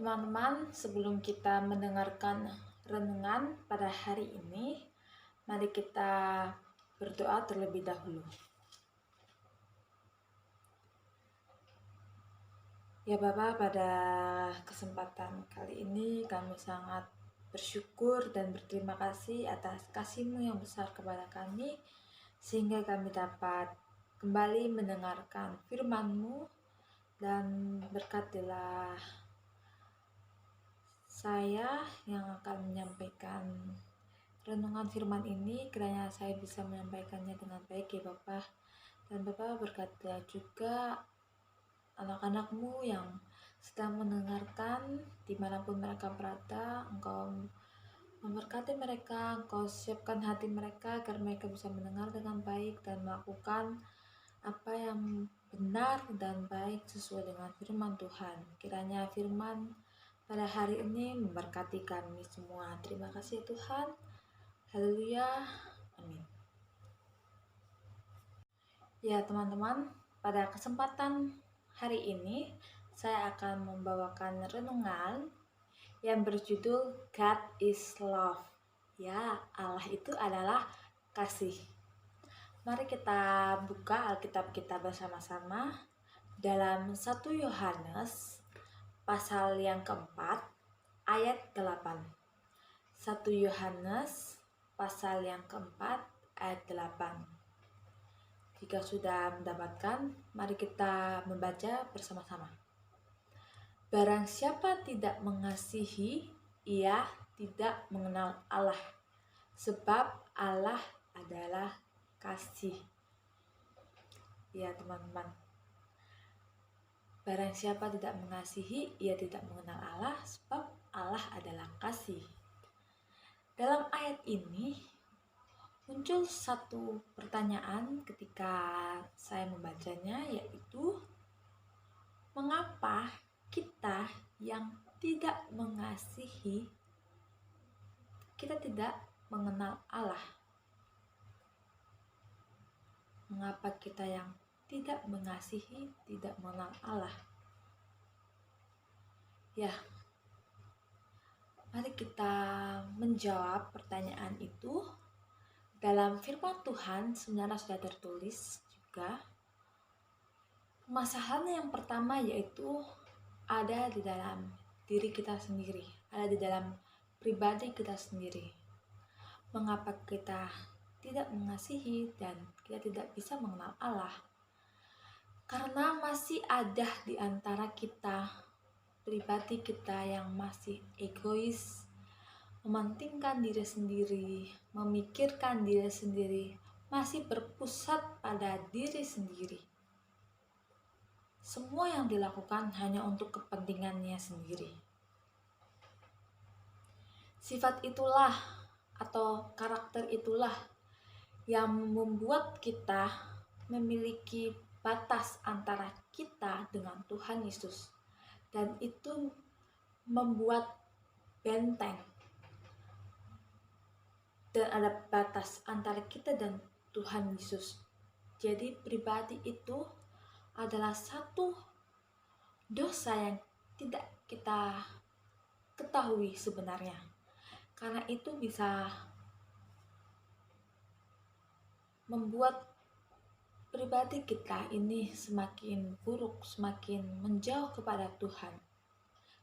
Teman-teman, sebelum kita mendengarkan renungan pada hari ini, mari kita berdoa terlebih dahulu. Ya Bapa, pada kesempatan kali ini kami sangat bersyukur dan berterima kasih atas kasih-Mu yang besar kepada kami, sehingga kami dapat kembali mendengarkan firman-Mu, dan berkatilah saya yang akan menyampaikan renungan firman ini, kiranya saya bisa menyampaikannya dengan baik ya Bapa. Dan Bapa, berkatilah juga anak-anak-Mu yang sedang mendengarkan dimanapun mereka berada. Engkau memberkati mereka, Engkau siapkan hati mereka agar mereka bisa mendengar dengan baik dan melakukan apa yang benar dan baik sesuai dengan firman Tuhan. Kiranya firman pada hari ini memberkati kami semua. Terima kasih Tuhan. Haleluya. Amin. Ya teman-teman, pada kesempatan hari ini saya akan membawakan renungan yang berjudul God is Love. Ya, Allah itu adalah kasih. Mari kita buka Alkitab kita bersama-sama dalam 1 Yohanes pasal yang keempat ayat 8. 1 Yohanes pasal yang keempat ayat 8. Jika sudah mendapatkan, mari kita membaca bersama-sama. Barang siapa tidak mengasihi, ia tidak mengenal Allah, sebab Allah adalah kasih. Ya teman-teman, barang siapa tidak mengasihi, ia tidak mengenal Allah, sebab Allah adalah kasih. Dalam ayat ini muncul satu pertanyaan ketika saya membacanya, yaitu mengapa kita yang tidak mengasihi, kita tidak mengenal Allah? Mengapa kita yang tidak mengasihi, tidak mengenal Allah? Ya, mari kita menjawab pertanyaan itu. Dalam firman Tuhan sebenarnya sudah tertulis juga. Masalah yang pertama yaitu ada di dalam diri kita sendiri, ada di dalam pribadi kita sendiri. Mengapa kita tidak mengasihi dan kita tidak bisa mengenal Allah? Karena masih ada di antara kita, pribadi kita yang masih egois, mementingkan diri sendiri, memikirkan diri sendiri, masih berpusat pada diri sendiri. Semua yang dilakukan hanya untuk kepentingannya sendiri. Sifat itulah atau karakter itulah yang membuat kita memiliki batas antara kita dengan Tuhan Yesus, dan itu membuat benteng, dan ada batas antara kita dan Tuhan Yesus. Jadi pribadi itu adalah satu dosa yang tidak kita ketahui sebenarnya. Karena itu bisa membuat pribadi kita ini semakin buruk, semakin menjauh kepada Tuhan.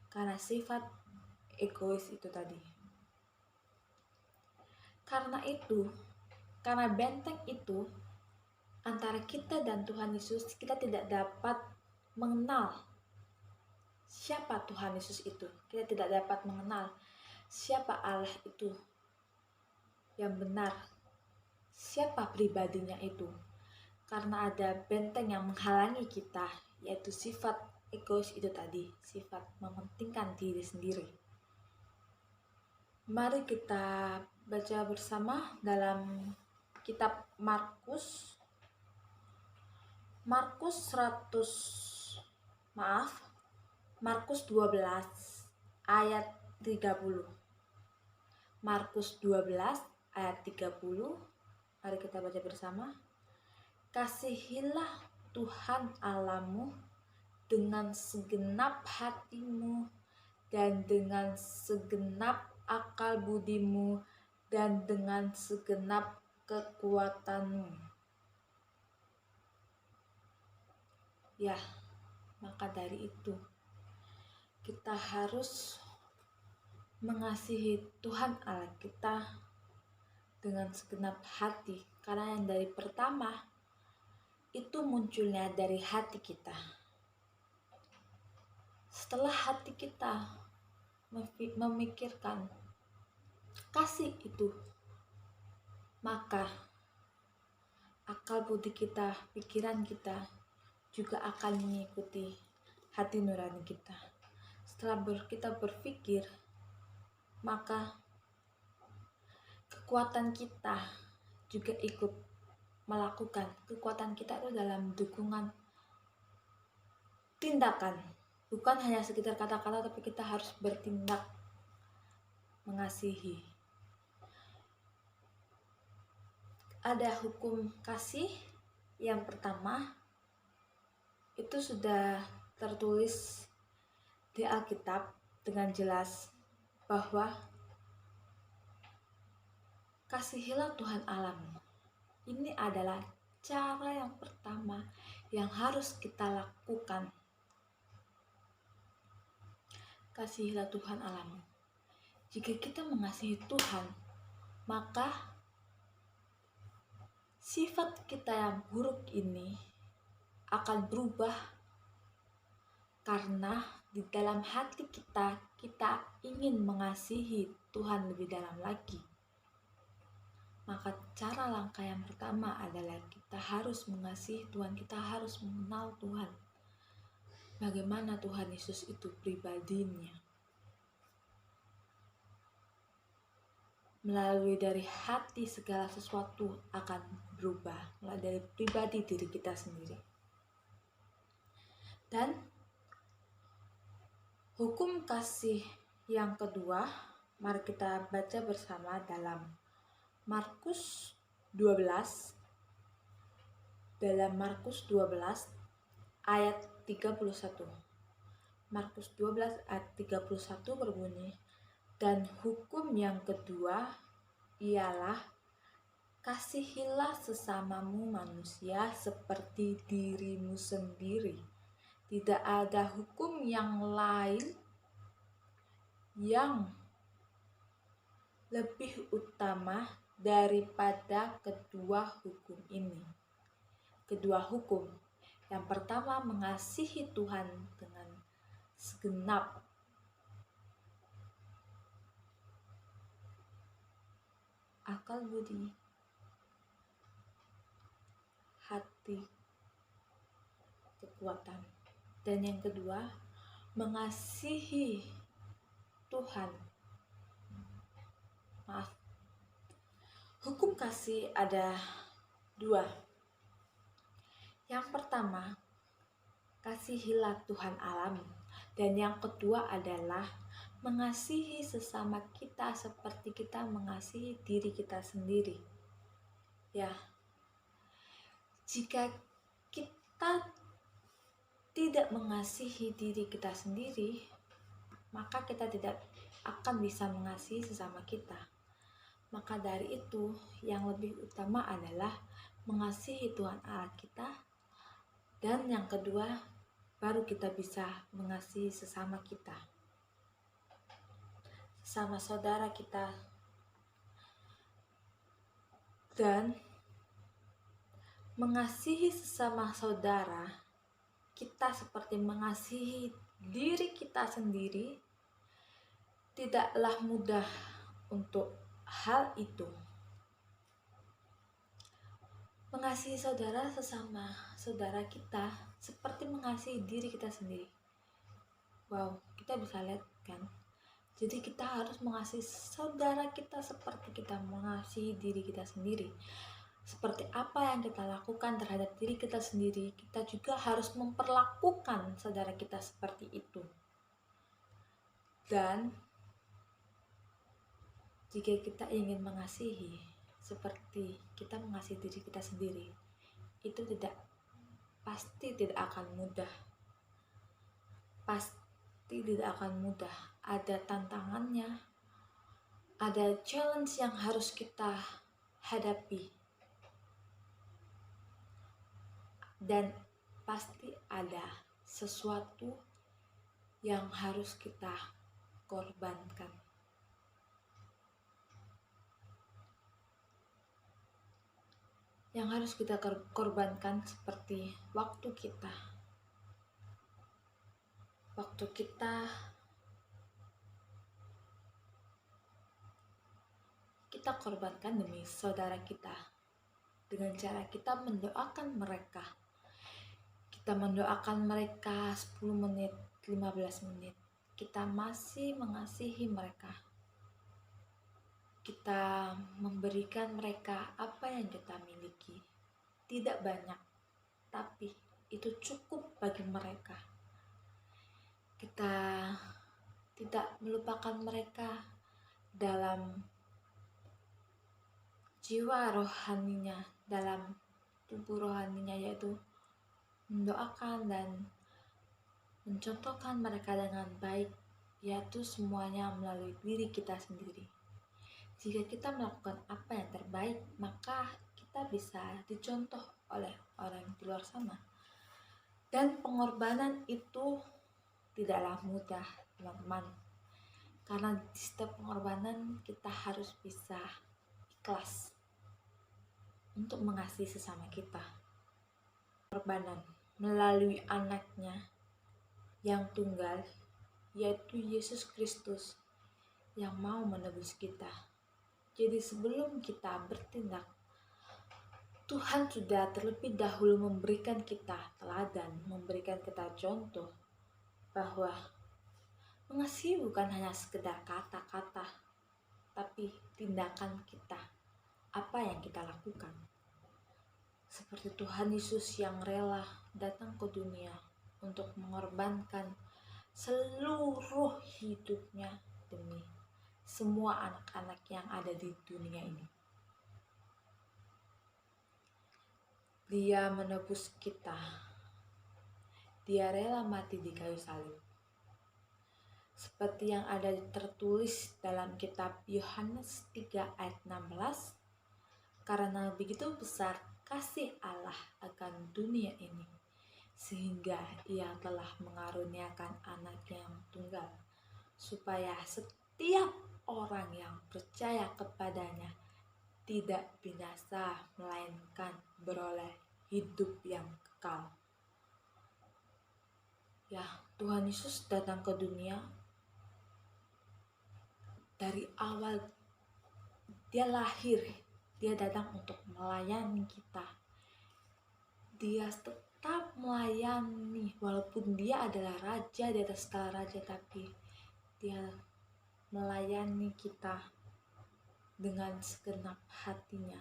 Karena sifat egois itu tadi. Karena benteng itu antara kita dan Tuhan Yesus, kita tidak dapat mengenal siapa Tuhan Yesus itu. Kita tidak dapat mengenal siapa Allah itu yang benar, siapa pribadinya itu. Karena ada benteng yang menghalangi kita, yaitu sifat egois itu tadi, sifat mementingkan diri sendiri. Mari kita baca bersama dalam kitab Markus 12 ayat 30. Markus 12 ayat 30. Mari kita baca bersama. Kasihilah Tuhan Allahmu dengan segenap hatimu, dan dengan segenap akal budimu, dan dengan segenap kekuatanmu. Ya, maka dari itu kita harus mengasihi Tuhan Allah kita dengan segenap hati, karena yang dari pertama itu munculnya dari hati kita. Setelah hati kita memikirkan kasih itu, maka akal budi kita, pikiran kita juga akan mengikuti hati nurani kita. Setelah kita berpikir, maka kekuatan kita juga ikut melakukan. Kekuatan kita itu dalam dukungan tindakan, bukan hanya sekedar kata-kata, tapi kita harus bertindak mengasihi. Ada hukum kasih yang pertama, itu sudah tertulis di Alkitab dengan jelas bahwa kasihilah Tuhan Allahmu. Ini adalah cara yang pertama yang harus kita lakukan. Kasihilah Tuhan Allahmu. Jika kita mengasihi Tuhan, maka sifat kita yang buruk ini akan berubah, karena di dalam hati kita ingin mengasihi Tuhan lebih dalam lagi. Maka cara langkah yang pertama adalah kita harus mengasihi Tuhan, kita harus mengenal Tuhan. Bagaimana Tuhan Yesus itu pribadinya. Melalui dari hati segala sesuatu akan berubah, melalui dari pribadi diri kita sendiri. Dan hukum kasih yang kedua, mari kita baca bersama dalam Markus 12. Dalam Markus 12 ayat 31. Markus 12 ayat 31 berbunyi, dan hukum yang kedua ialah kasihilah sesamamu manusia seperti dirimu sendiri. Tidak ada hukum yang lain yang lebih utama daripada kedua hukum ini. Kedua hukum, yang pertama mengasihi Tuhan dengan segenap akal budi, hati, kekuatan. Dan yang kedua, mengasihi Tuhan. Hukum kasih ada dua. Yang pertama, kasihilah Tuhan Allahmu. Dan yang kedua adalah mengasihi sesama kita seperti kita mengasihi diri kita sendiri. Ya, jika kita tidak mengasihi diri kita sendiri, maka kita tidak akan bisa mengasihi sesama kita. Maka dari itu, yang lebih utama adalah mengasihi Tuhan Allah kita, dan yang kedua, baru kita bisa mengasihi sesama kita, sesama saudara kita. Dan mengasihi sesama saudara, kita seperti mengasihi diri kita sendiri. Tidaklah mudah untuk hal itu. Mengasihi saudara sesama saudara kita seperti mengasihi diri kita sendiri. Wow, kita bisa lihat kan? Jadi kita harus mengasihi saudara kita seperti kita mengasihi diri kita sendiri. Seperti apa yang kita lakukan terhadap diri kita sendiri, kita juga harus memperlakukan saudara kita seperti itu. Dan jika kita ingin mengasihi seperti kita mengasihi diri kita sendiri, itu pasti tidak akan mudah. Pasti pasti tidak akan mudah. Ada tantangannya, ada challenge yang harus kita hadapi, dan pasti ada sesuatu yang harus kita korbankan. Yang harus kita korbankan seperti waktu kita. Waktu kita korbankan demi saudara kita dengan cara kita mendoakan mereka. Kita mendoakan mereka 10 menit, 15 menit. Kita masih mengasihi mereka. Kita memberikan mereka apa yang kita miliki. Tidak banyak, tapi itu cukup bagi mereka. Kita tidak melupakan mereka dalam jiwa rohaninya, dalam tubuh rohaninya, yaitu mendoakan dan mencontohkan mereka dengan baik, yaitu semuanya melalui diri kita sendiri. Jika kita melakukan apa yang terbaik, maka kita bisa dicontoh oleh orang di luar sana. Dan pengorbanan itu tidaklah mudah, teman-teman. Karena di setiap pengorbanan kita harus bisa ikhlas untuk mengasihi sesama kita. Pengorbanan melalui anaknya yang tunggal, yaitu Yesus Kristus, yang mau menebus kita. Jadi sebelum kita bertindak, Tuhan sudah terlebih dahulu memberikan kita teladan, memberikan kita contoh bahwa mengasihi bukan hanya sekedar kata-kata, tapi tindakan kita, apa yang kita lakukan. Seperti Tuhan Yesus yang rela datang ke dunia untuk mengorbankan seluruh hidupnya demi semua anak-anak yang ada di dunia ini. Dia menebus kita. Dia rela mati di kayu salib. Seperti yang ada tertulis dalam kitab Yohanes 3 ayat 16, karena begitu besar kasih Allah akan dunia ini, sehingga ia telah mengaruniakan anaknya yang tunggal, supaya setiap orang yang percaya kepadanya tidak binasa, melainkan beroleh hidup yang kekal. Ya, Tuhan Yesus datang ke dunia. Dari awal dia lahir, dia datang untuk melayani kita. Dia tetap melayani, walaupun dia adalah raja di atas segala raja, tapi dia melayani kita dengan segenap hatinya.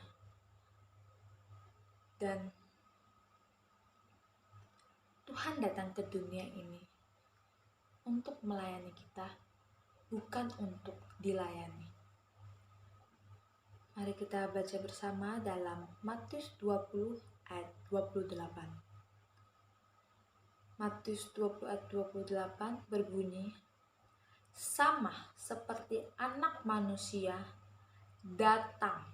Dan Tuhan datang ke dunia ini untuk melayani kita, bukan untuk dilayani. Mari kita baca bersama dalam Matius 20 ayat 28. Matius 20 ayat 28 berbunyi, sama seperti anak manusia datang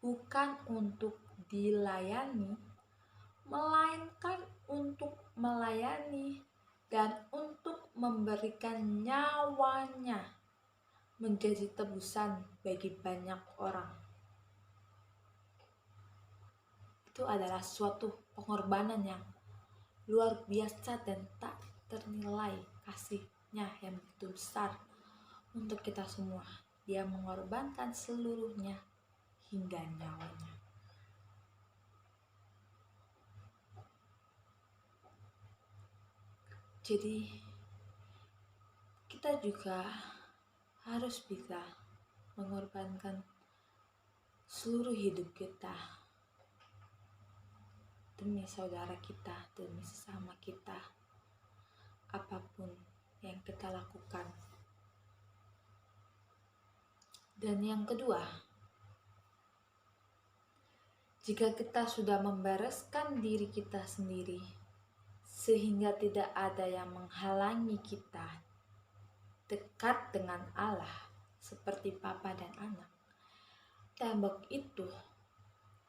bukan untuk dilayani, melainkan untuk melayani dan untuk memberikan nyawanya menjadi tebusan bagi banyak orang. Itu adalah suatu pengorbanan yang luar biasa dan tak ternilai, kasihnya yang begitu besar untuk kita semua. Dia mengorbankan seluruhnya hingga nyawanya. Jadi kita juga harus bisa mengorbankan seluruh hidup kita demi saudara kita, demi sesama kita, apapun yang kita lakukan. Dan yang kedua, jika kita sudah membereskan diri kita sendiri, sehingga tidak ada yang menghalangi kita dekat dengan Allah seperti Bapa dan Anak. Tembok itu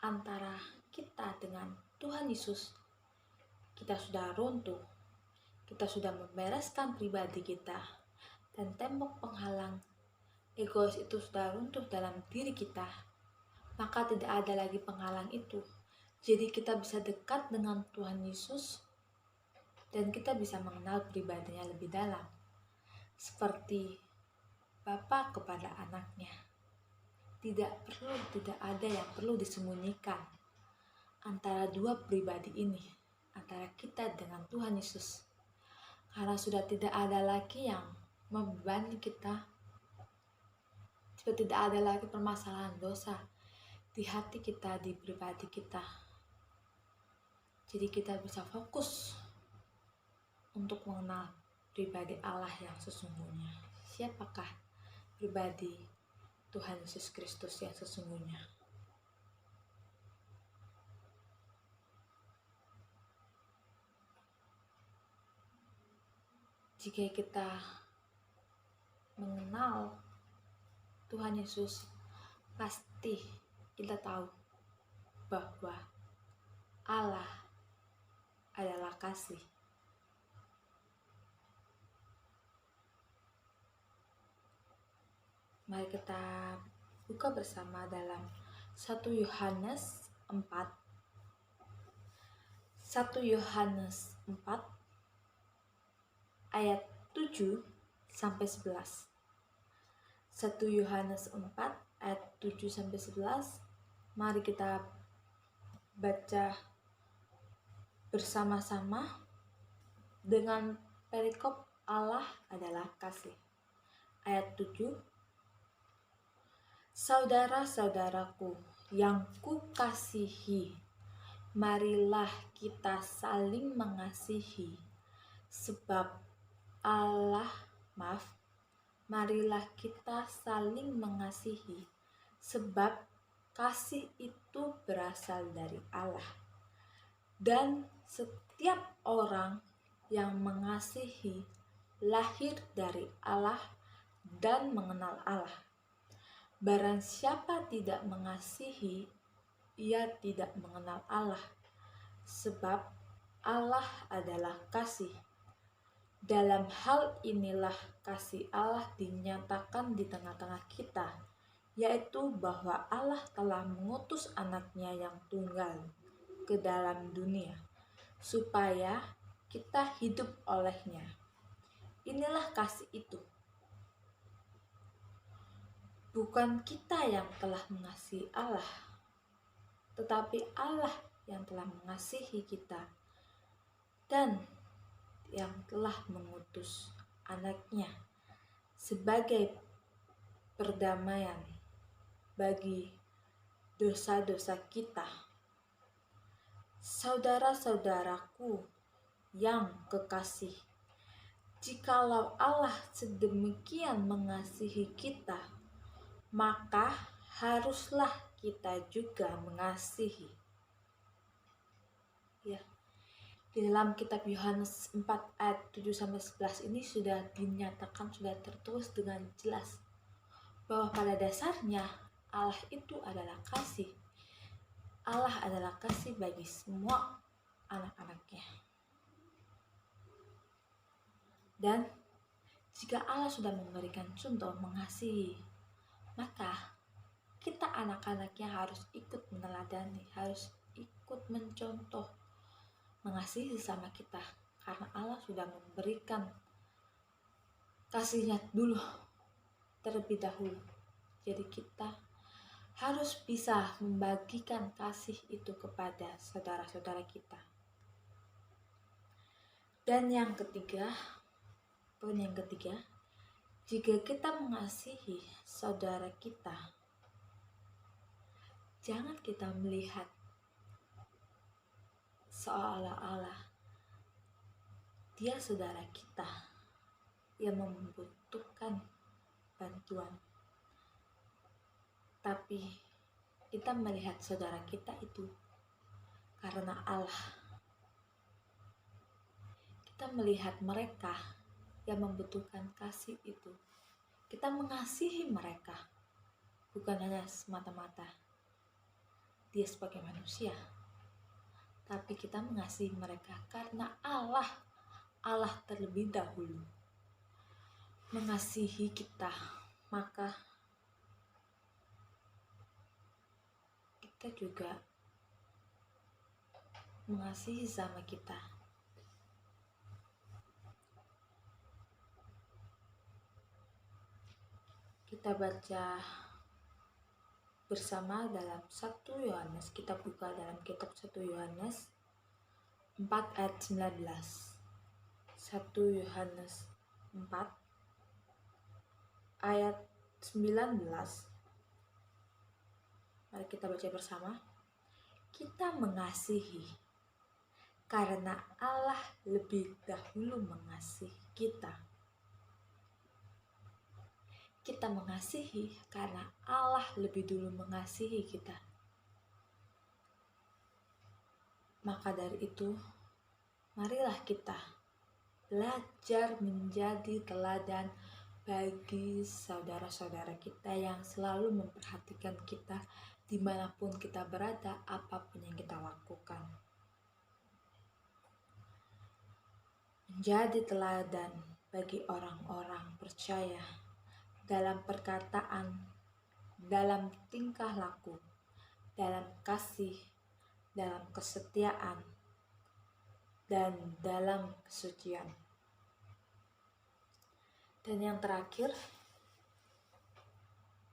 antara kita dengan Tuhan Yesus, kita sudah runtuh, kita sudah membereskan pribadi kita, dan tembok penghalang egois itu sudah runtuh dalam diri kita, maka tidak ada lagi penghalang itu. Jadi kita bisa dekat dengan Tuhan Yesus dan kita bisa mengenal pribadinya lebih dalam, seperti Bapa kepada anaknya. Tidak ada yang perlu disembunyikan antara dua pribadi ini, antara kita dengan Tuhan Yesus, karena sudah tidak ada lagi yang membebani kita, sudah tidak ada lagi permasalahan dosa di hati kita, di pribadi kita. Jadi kita bisa fokus untuk mengenal pribadi Allah yang sesungguhnya. Siapakah pribadi Tuhan Yesus Kristus yang sesungguhnya? Jika kita mengenal Tuhan Yesus, pasti kita tahu bahwa Allah adalah kasih. Mari kita buka bersama dalam 1 Yohanes 4. 1 Yohanes 4 ayat 7 sampai 11. 1 Yohanes 4 ayat 7 sampai 11. Mari kita baca bersama-sama dengan perikop Allah adalah kasih. Ayat 7. Saudara-saudaraku yang kukasihi, marilah kita saling mengasihi, marilah kita saling mengasihi, sebab kasih itu berasal dari Allah. Dan setiap orang yang mengasihi lahir dari Allah dan mengenal Allah. Barang siapa tidak mengasihi, ia tidak mengenal Allah, sebab Allah adalah kasih. Dalam hal inilah kasih Allah dinyatakan di tengah-tengah kita, yaitu bahwa Allah telah mengutus anaknya yang tunggal ke dalam dunia, supaya kita hidup olehnya. Inilah kasih itu. Bukan kita yang telah mengasihi Allah, tetapi Allah yang telah mengasihi kita dan yang telah mengutus anaknya sebagai perdamaian bagi dosa-dosa kita. Saudara-saudaraku yang kekasih, jikalau Allah sedemikian mengasihi kita, maka haruslah kita juga mengasihi. Ya, di dalam kitab Yohanes 4 ayat 7-11 ini sudah dinyatakan, sudah tertulis dengan jelas bahwa pada dasarnya Allah itu adalah kasih. Allah adalah kasih bagi semua anak-anaknya. Dan jika Allah sudah memberikan contoh mengasihi, maka kita anak-anaknya harus ikut meneladani, harus ikut mencontoh mengasihi sesama kita, karena Allah sudah memberikan kasihnya dulu terlebih dahulu. Jadi kita harus bisa membagikan kasih itu kepada saudara-saudara kita. Dan poin yang ketiga, jika kita mengasihi saudara kita, jangan kita melihat seolah-olah dia saudara kita yang membutuhkan bantuan, tapi kita melihat saudara kita itu karena Allah. Kita melihat mereka yang membutuhkan kasih itu. Kita mengasihi mereka bukan hanya semata-mata dia sebagai manusia, tapi kita mengasihi mereka karena Allah terlebih dahulu mengasihi kita, maka kita juga mengasihi sama kita. Kita baca bersama dalam 1 Yohanes. Kita buka dalam kitab 1 Yohanes 4 ayat 19. 1 Yohanes 4 ayat 19. Mari kita baca bersama. Kita mengasihi karena Allah lebih dahulu mengasihi kita. Kita mengasihi karena Allah lebih dulu mengasihi kita. Maka dari itu, marilah kita belajar menjadi teladan bagi saudara-saudara kita yang selalu memperhatikan kita dimanapun kita berada, apapun yang kita lakukan. Menjadi teladan bagi orang-orang percaya dalam perkataan, dalam tingkah laku, dalam kasih, dalam kesetiaan, dan dalam kesucian. Dan yang terakhir,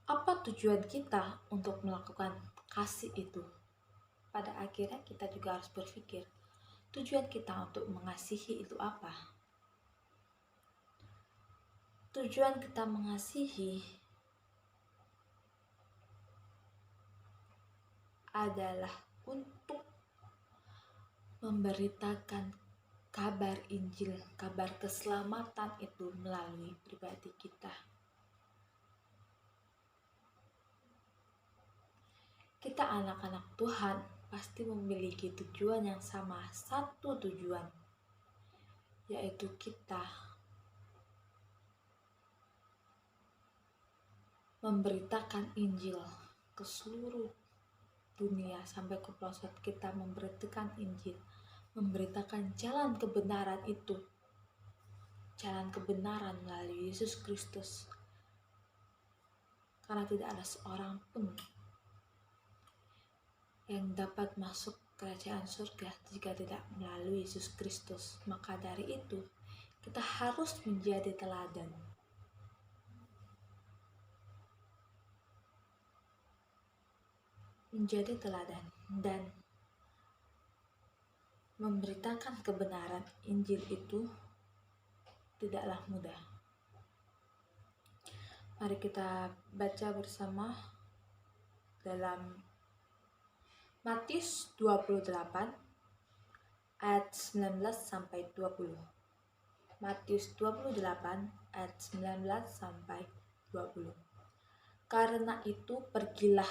apa tujuan kita untuk melakukan kasih itu? Pada akhirnya kita juga harus berpikir, tujuan kita untuk mengasihi itu apa? Tujuan kita mengasihi adalah untuk memberitakan kabar Injil, kabar keselamatan itu melalui pribadi kita. Kita anak-anak Tuhan pasti memiliki tujuan yang sama, satu tujuan, yaitu kita memberitakan Injil ke seluruh dunia sampai ke pelosok. Kita memberitakan Injil, memberitakan jalan kebenaran itu, jalan kebenaran melalui Yesus Kristus, karena tidak ada seorang pun yang dapat masuk kerajaan surga jika tidak melalui Yesus Kristus. Maka dari itu kita harus menjadi teladan. Menjadi teladan dan memberitakan kebenaran Injil itu tidaklah mudah. Mari kita baca bersama dalam Matius 28 ayat 19 sampai 20. Matius 28 ayat 19 sampai 20. Karena itu pergilah,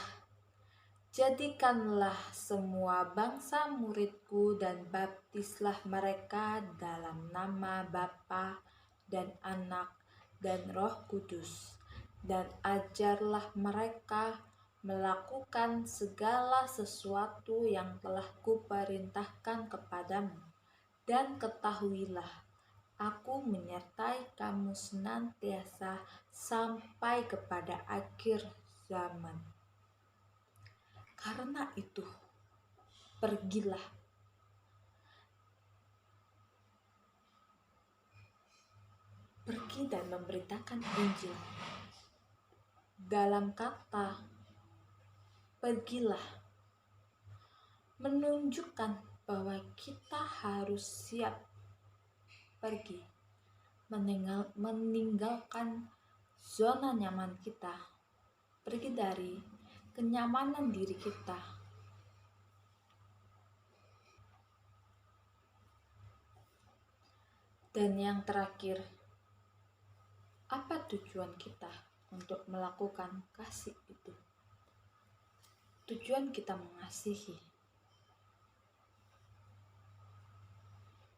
jadikanlah semua bangsa muridku dan baptislah mereka dalam nama Bapa dan Anak dan Roh Kudus, dan ajarlah mereka melakukan segala sesuatu yang telah kuperintahkan kepadamu, dan ketahuilah, aku menyertai kamu senantiasa sampai kepada akhir zaman. Karena itu, pergilah. Pergi dan memberitakan Injil. Dalam kata pergilah menunjukkan bahwa kita harus siap pergi, meninggalkan zona nyaman kita, pergi dari kenyamanan diri kita. Dan yang terakhir, apa tujuan kita untuk melakukan kasih itu? Tujuan kita mengasihi.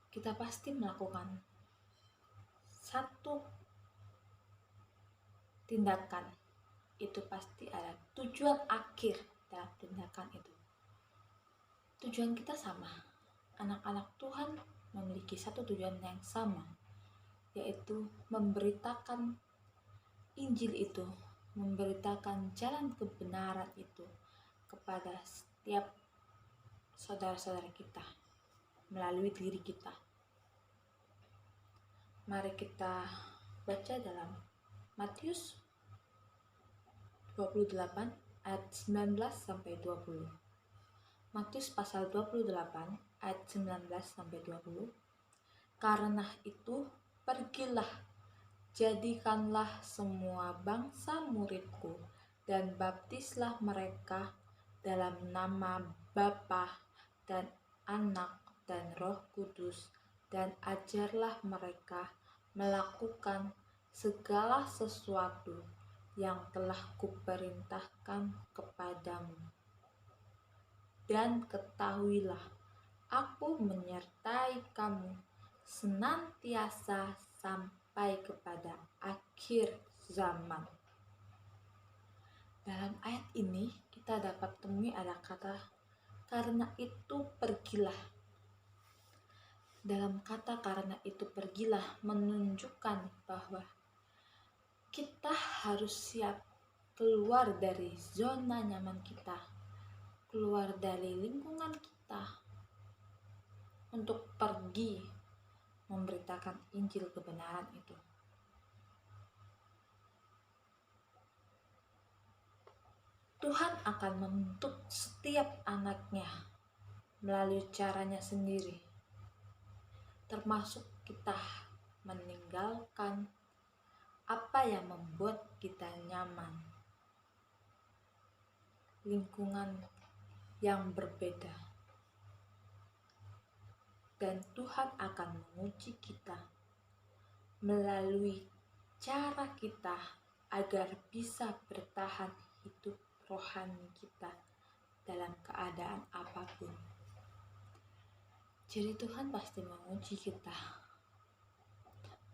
Kita pasti melakukan satu tindakan itu pasti ada tujuan akhir dalam tindakan itu. Tujuan kita sama. Anak-anak Tuhan memiliki satu tujuan yang sama, yaitu memberitakan Injil itu, memberitakan jalan kebenaran itu kepada setiap saudara-saudara kita melalui diri kita. Mari kita baca dalam Matius 28 ayat 19 sampai 20. Matius pasal 28 ayat 19 sampai 20. Karena itu pergilah, jadikanlah semua bangsa muridku dan baptislah mereka dalam nama Bapa dan Anak dan Roh Kudus, dan ajarlah mereka melakukan segala sesuatu yang telah kuperintahkan kepadamu. Dan ketahuilah, aku menyertai kamu senantiasa sampai kepada akhir zaman. Dalam ayat ini kita dapat temui ada kata karena itu pergilah. Dalam kata karena itu pergilah menunjukkan bahwa kita harus siap keluar dari zona nyaman kita, keluar dari lingkungan kita untuk pergi memberitakan Injil kebenaran itu. Tuhan akan membentuk setiap anaknya melalui caranya sendiri, termasuk kita meninggalkan apa yang membuat kita nyaman, lingkungan yang berbeda, dan Tuhan akan menguji kita melalui cara kita agar bisa bertahan hidup rohani kita dalam keadaan apapun. Jadi Tuhan pasti menguji kita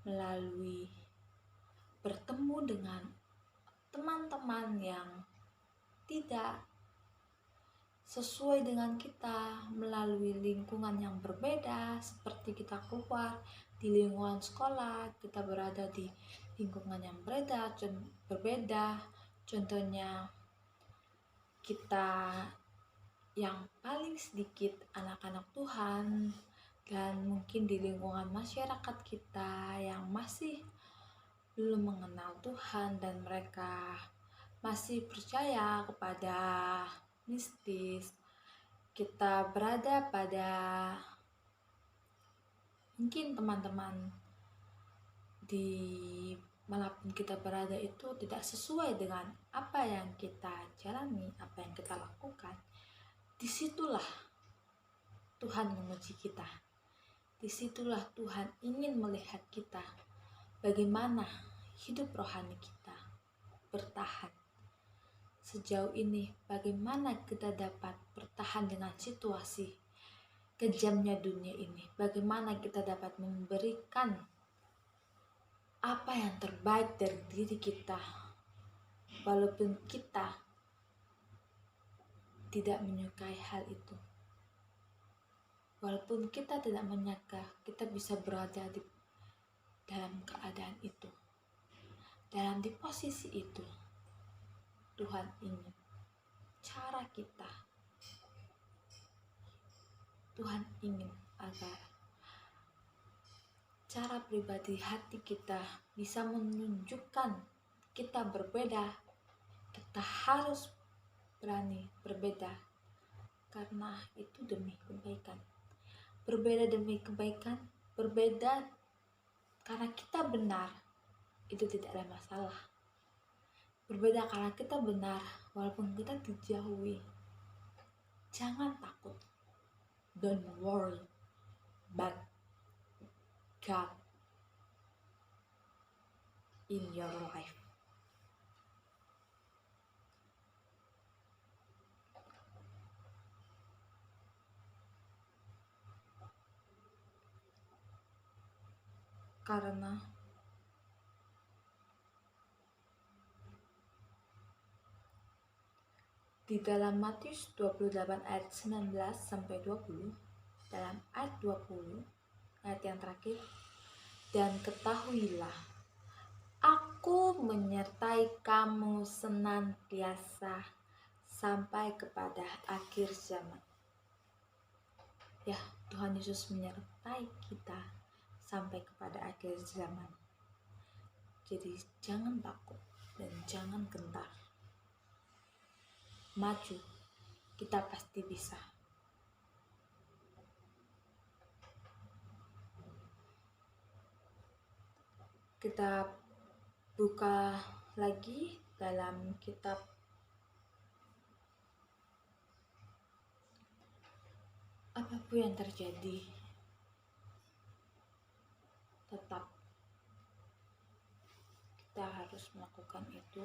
melalui bertemu dengan teman-teman yang tidak sesuai dengan kita, melalui lingkungan yang berbeda, seperti kita keluar di lingkungan sekolah, kita berada di lingkungan yang berbeda. Contohnya kita yang paling sedikit anak-anak Tuhan, dan mungkin di lingkungan masyarakat kita yang masih belum mengenal Tuhan dan mereka masih percaya kepada mistis. Kita berada pada mungkin teman-teman di manapun kita berada itu tidak sesuai dengan apa yang kita jalani, apa yang kita lakukan. Disitulah Tuhan menguji kita. Disitulah Tuhan ingin melihat kita bagaimana hidup rohani kita bertahan. Sejauh ini bagaimana kita dapat bertahan dengan situasi kejamnya dunia ini. Bagaimana kita dapat memberikan apa yang terbaik dari diri kita, walaupun kita tidak menyukai hal itu. Walaupun kita tidak menyangka kita bisa berada di dalam keadaan itu, dalam di posisi itu. Tuhan ingin cara kita, Tuhan ingin agar cara pribadi hati kita bisa menunjukkan kita berbeda. Kita harus berani berbeda, karena itu demi kebaikan. Berbeda demi kebaikan, berbeda karena kita benar, itu tidak ada masalah. Berbeda karena kita benar, walaupun kita dijauhi. Jangan takut. Don't worry, but God in your life. Karena Di dalam Matius 28 ayat 19 sampai 20, dalam ayat 20, ayat yang terakhir, dan ketahuilah, Aku menyertai kamu senantiasa sampai kepada akhir zaman. Ya, Tuhan Yesus menyertai kita sampai kepada akhir zaman. Jadi jangan takut dan jangan gentar. Maju, kita pasti bisa. Kita buka lagi dalam kitab apapun yang terjadi, tetap kita harus melakukan itu.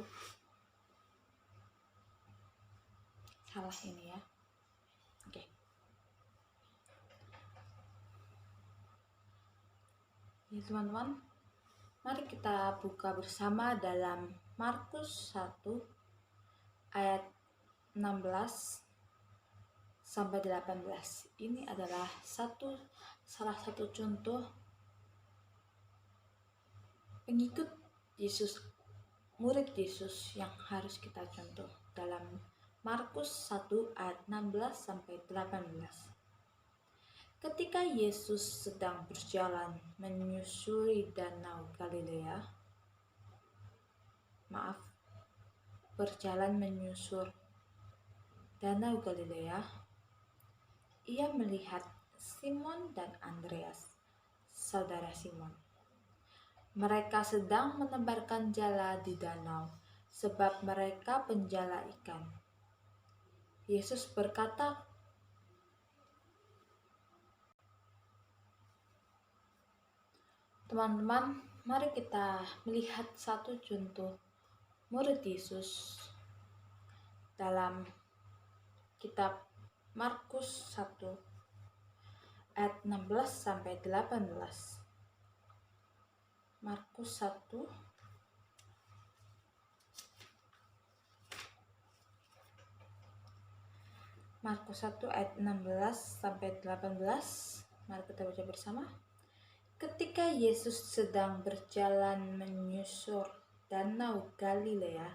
Salah ini ya. Oke. Ya teman-teman, mari kita buka bersama dalam Markus 1 ayat 16 sampai 18. Ini adalah salah satu contoh pengikut Yesus, murid Yesus yang harus kita contoh dalam Markus 1 ayat 16 sampai 18. Ketika Yesus sedang berjalan menyusuri danau Galilea, berjalan menyusur danau Galilea, ia melihat Simon dan Andreas, saudara Simon. Mereka sedang menebarkan jala di danau, sebab mereka penjala ikan. Yesus berkata, teman-teman, mari kita melihat satu contoh murid Yesus dalam kitab Markus 1 ayat 16 sampai 18. Markus 1 ayat 16 sampai 18. Mari kita baca bersama. Ketika Yesus sedang berjalan menyusur danau Galilea,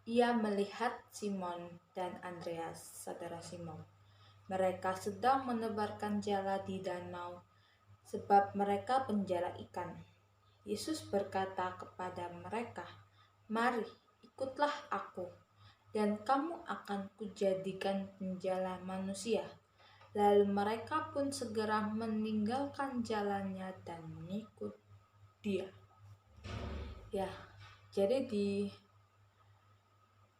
ia melihat Simon dan Andreas, saudara Simon. Mereka sedang menebarkan jala di danau, sebab mereka penjala ikan. Yesus berkata kepada mereka, "Mari, ikutlah aku, dan kamu akan kujadikan penjala manusia." Lalu mereka pun segera meninggalkan jalannya dan mengikut Dia. Ya, jadi di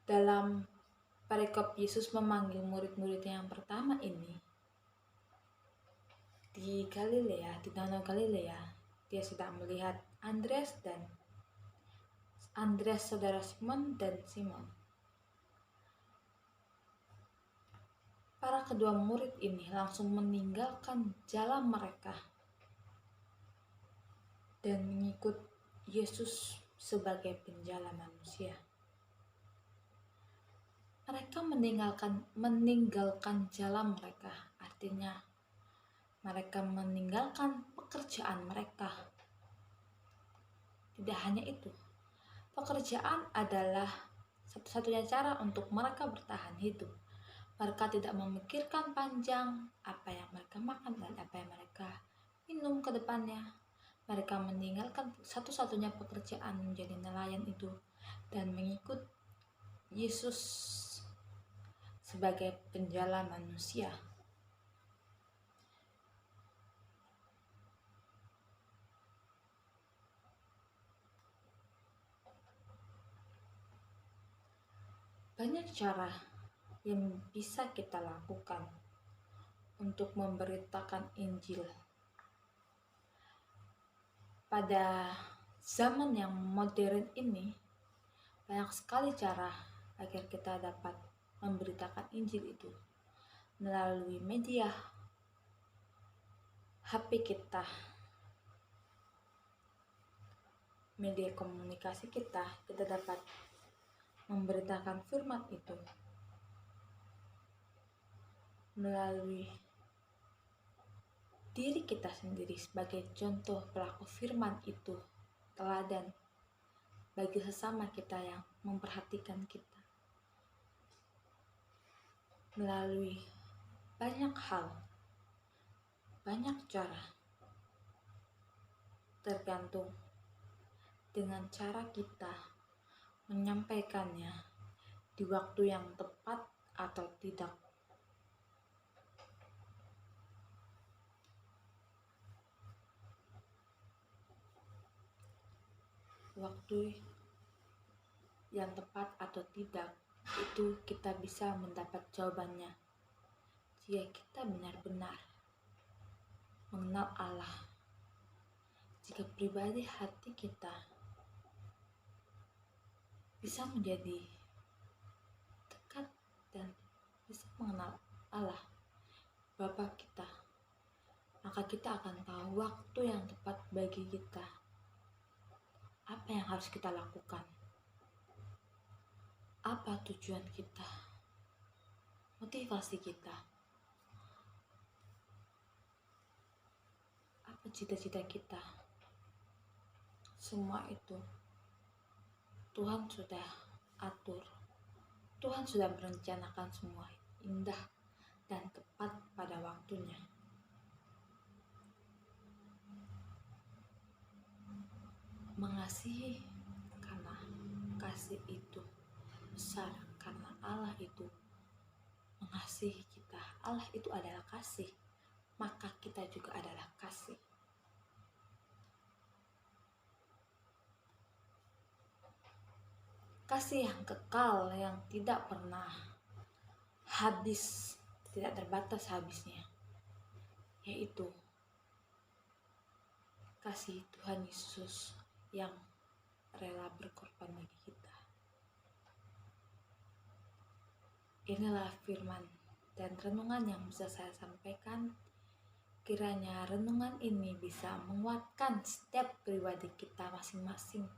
dalam perikop Yesus memanggil murid-muridnya yang pertama ini di Galilea, di danau Galilea, Dia sedang melihat Andreas, saudara Simon, dan Simon. Para kedua murid ini langsung meninggalkan jalan mereka dan mengikut Yesus sebagai penjala manusia. Mereka meninggalkan jalan mereka, artinya mereka meninggalkan pekerjaan mereka. Tidak hanya itu, pekerjaan adalah satu-satunya cara untuk mereka bertahan hidup. Mereka tidak memikirkan panjang apa yang mereka makan dan apa yang mereka minum ke depannya. Mereka meninggalkan satu-satunya pekerjaan menjadi nelayan itu dan mengikut Yesus sebagai penjala manusia. Banyak cara yang bisa kita lakukan untuk memberitakan Injil. Pada zaman yang modern ini, banyak sekali cara agar kita dapat memberitakan Injil itu melalui media HP kita, media komunikasi kita dapat memberitakan firman itu. melalui diri kita sendiri sebagai contoh pelaku firman itu, teladan bagi sesama kita yang memperhatikan kita. Melalui banyak hal, banyak cara, tergantung dengan cara kita menyampaikannya di waktu yang tepat atau tidak. Waktu yang tepat atau tidak itu kita bisa mendapat jawabannya jika kita benar-benar mengenal Allah. Jika pribadi hati kita bisa menjadi dekat dan bisa mengenal Allah, Bapa kita, maka kita akan tahu waktu yang tepat bagi kita. Apa yang harus kita lakukan? Apa tujuan kita? Motivasi kita? Apa cita-cita kita? Semua itu Tuhan sudah atur. Tuhan sudah merencanakan semua indah dan tepat pada waktunya. Mengasihi karena kasih itu besar, karena Allah itu mengasihi kita. Allah itu adalah kasih, maka kita juga adalah kasih. Kasih yang kekal, yang tidak pernah habis, tidak terbatas habisnya, yaitu kasih Tuhan Yesus yang rela berkorban bagi kita. Inilah firman dan renungan yang bisa saya sampaikan. Kiranya renungan ini bisa menguatkan setiap pribadi kita masing-masing,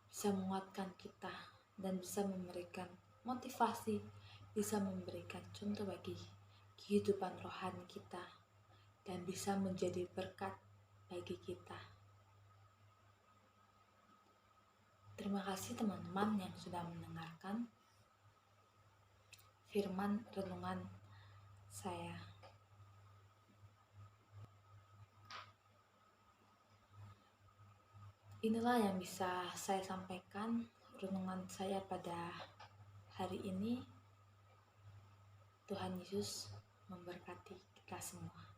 bisa menguatkan kita dan bisa memberikan motivasi, bisa memberikan contoh bagi kehidupan rohani kita, dan bisa menjadi berkat bagi kita. Terima kasih teman-teman yang sudah mendengarkan firman renungan saya. Inilah yang bisa saya sampaikan renungan saya pada hari ini. Tuhan Yesus memberkati kita semua.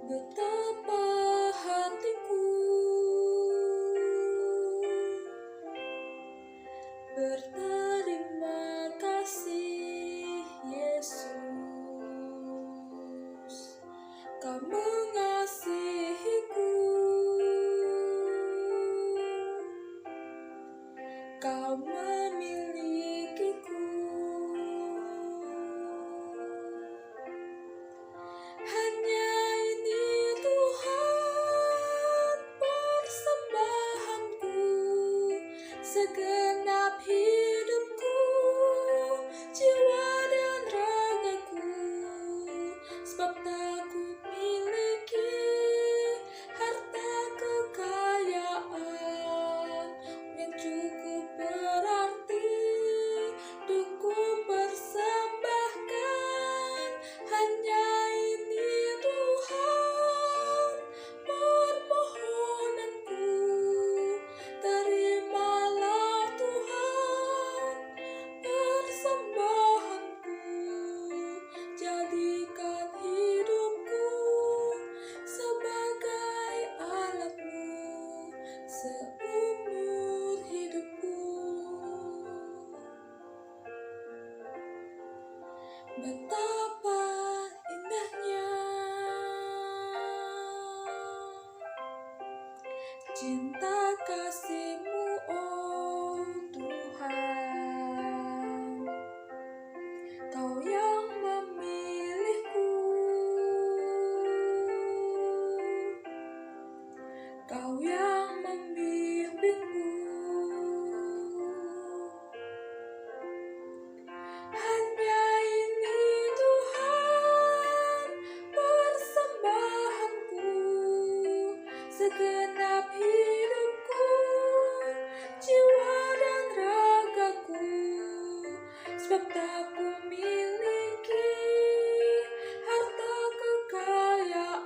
Betapa hatiku Berterima kasih Yesus, Kau mengasihiku, Kau memilikiku. Hanya ini Tuhan persembahanku, segenap hidupku, jiwa dan ragaku, sebab tak ku miliki harta kekayaan yang cukup berarti untuk ku persembahkan. Hanya ini Tuhan permohonanku, terimalah Tuhan persembahanku, jadikan hidupku sebagai alat-Mu seumur hidupku. Betapa indahnya cinta kasih-Mu, oh Tuhan. Kau yang memilihku, Kau yang membimbingku. Hanya ini Tuhan persembahanku, segenap hidupku, jiwa dan ragaku, sebab tak ku miliki harta kekayaan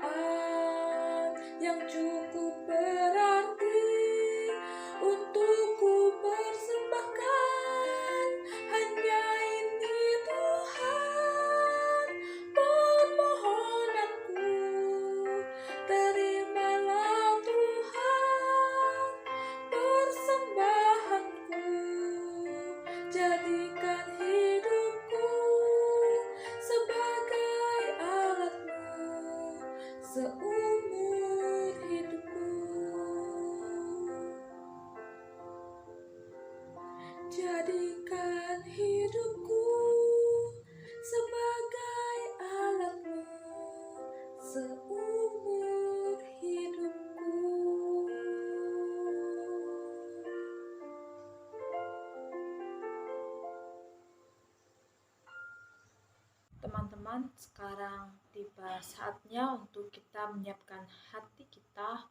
yang cukup berarti untuk ku persembahkan. Hanya ini Tuhan permohonanku, terimalah Tuhan persembahanku, jadikan hidupku sebagai alat-Mu seumur hidupku. Jadikan hidupku sebagai alat-Mu seumur hidupku. Teman-teman, sekarang tiba saatnya untuk kita menyiapkan hati kita.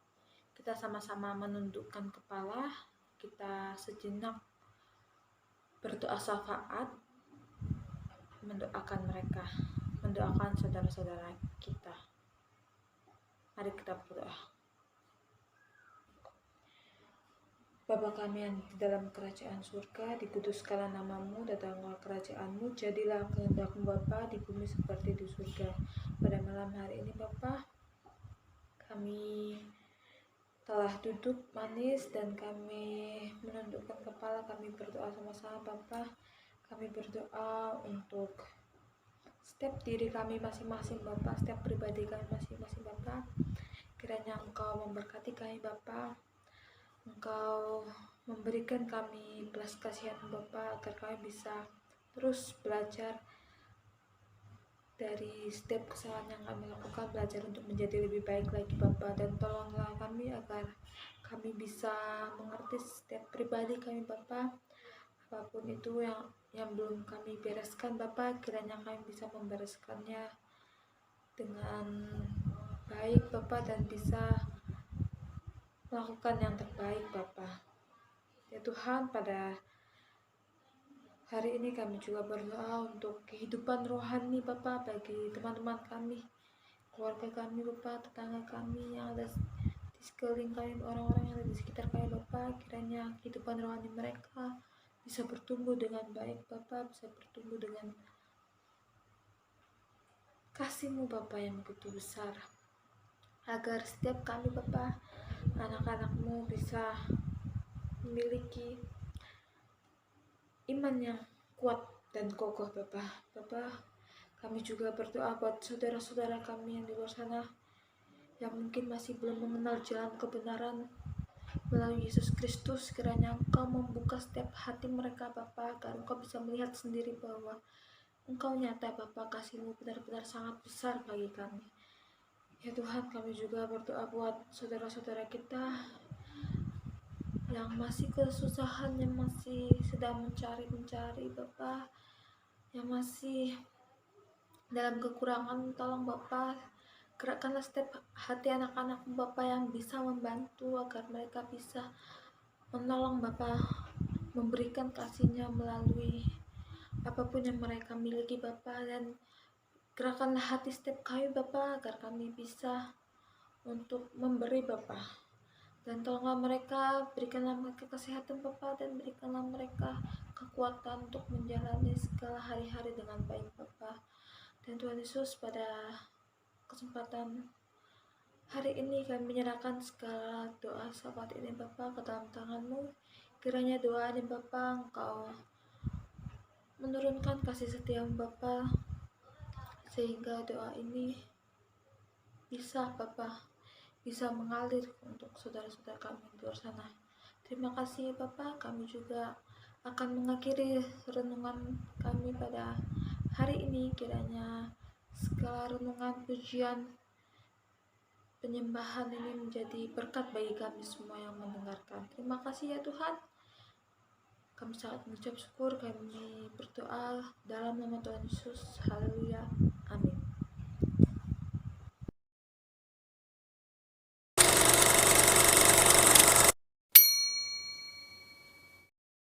Kita sama-sama menundukkan kepala, kita sejenak berdoa syafaat, mendoakan mereka, mendoakan saudara-saudara kita. Mari kita berdoa. Bapa kami yang di dalam kerajaan surga, dikuduskanlah nama-Mu, datanglah kerajaan-Mu, jadilah kehendak-Mu Bapa di bumi seperti di surga. Pada malam hari ini Bapa, kami telah duduk manis dan kami menundukkan kepala, kami berdoa sama-sama Bapa. Kami berdoa untuk setiap diri kami masing-masing Bapa, setiap pribadi kami masing-masing Bapa. Kiranya Engkau memberkati kami Bapa, Engkau memberikan kami belas kasihan Bapa, agar kami bisa terus belajar dari setiap kesalahan yang kami lakukan, belajar untuk menjadi lebih baik lagi Bapa. Dan tolonglah kami agar kami bisa mengerti setiap pribadi kami Bapa, apapun itu yang belum kami bereskan Bapa, kiranya kami bisa membereskannya dengan baik Bapa, dan bisa melakukan yang terbaik Bapa. Ya Tuhan, pada hari ini kami juga berdoa untuk kehidupan rohani Bapa bagi teman-teman kami, keluarga kami Bapa, tetangga kami yang ada di sekeliling kami, orang-orang yang ada di sekitar kami Bapa. Kiranya kehidupan rohani mereka bisa bertumbuh dengan baik Bapa, bisa bertumbuh dengan kasih-Mu Bapa yang begitu besar, agar setiap kami Bapa, anak-anak-Mu bisa memiliki iman yang kuat dan kokoh Bapak. Bapak, kami juga berdoa buat saudara-saudara kami yang di luar sana yang mungkin masih belum mengenal jalan kebenaran melalui Yesus Kristus. Kiranya Engkau membuka setiap hati mereka Bapak, agar Engkau bisa melihat sendiri bahwa Engkau nyata Bapak, kasih-Mu benar-benar sangat besar bagi kami. Ya Tuhan, kami juga berdoa buat saudara-saudara kita yang masih kesusahan, yang masih sedang mencari Bapak, yang masih dalam kekurangan. Tolong Bapak, gerakkanlah setiap hati anak-anak Bapak yang bisa membantu agar mereka bisa menolong Bapak, memberikan kasih-Nya melalui apapun yang mereka miliki Bapak, dan gerakkanlah hati setiap kami Bapak agar kami bisa untuk memberi Bapak. Dan tolonglah mereka, berikanlah mereka kesehatan Bapak, dan berikanlah mereka kekuatan untuk menjalani segala hari-hari dengan baik Bapak. Dan Tuhan Yesus, pada kesempatan hari ini kami menyerahkan segala doa sahabat ini Bapak ke dalam tangan-Mu. Kiranya doa ini Bapak, Engkau menurunkan kasih setia-Mu Bapak, sehingga doa ini bisa Bapak, bisa mengalir untuk saudara-saudara kami di luar sana. Terima kasih Bapak, kami juga akan mengakhiri renungan kami pada hari ini. Kiranya segala renungan, pujian, penyembahan ini menjadi berkat bagi kami semua yang mendengarkan. Terima kasih ya Tuhan. Kami sangat mengucap syukur, kami berdoa dalam nama Tuhan Yesus. Haleluya.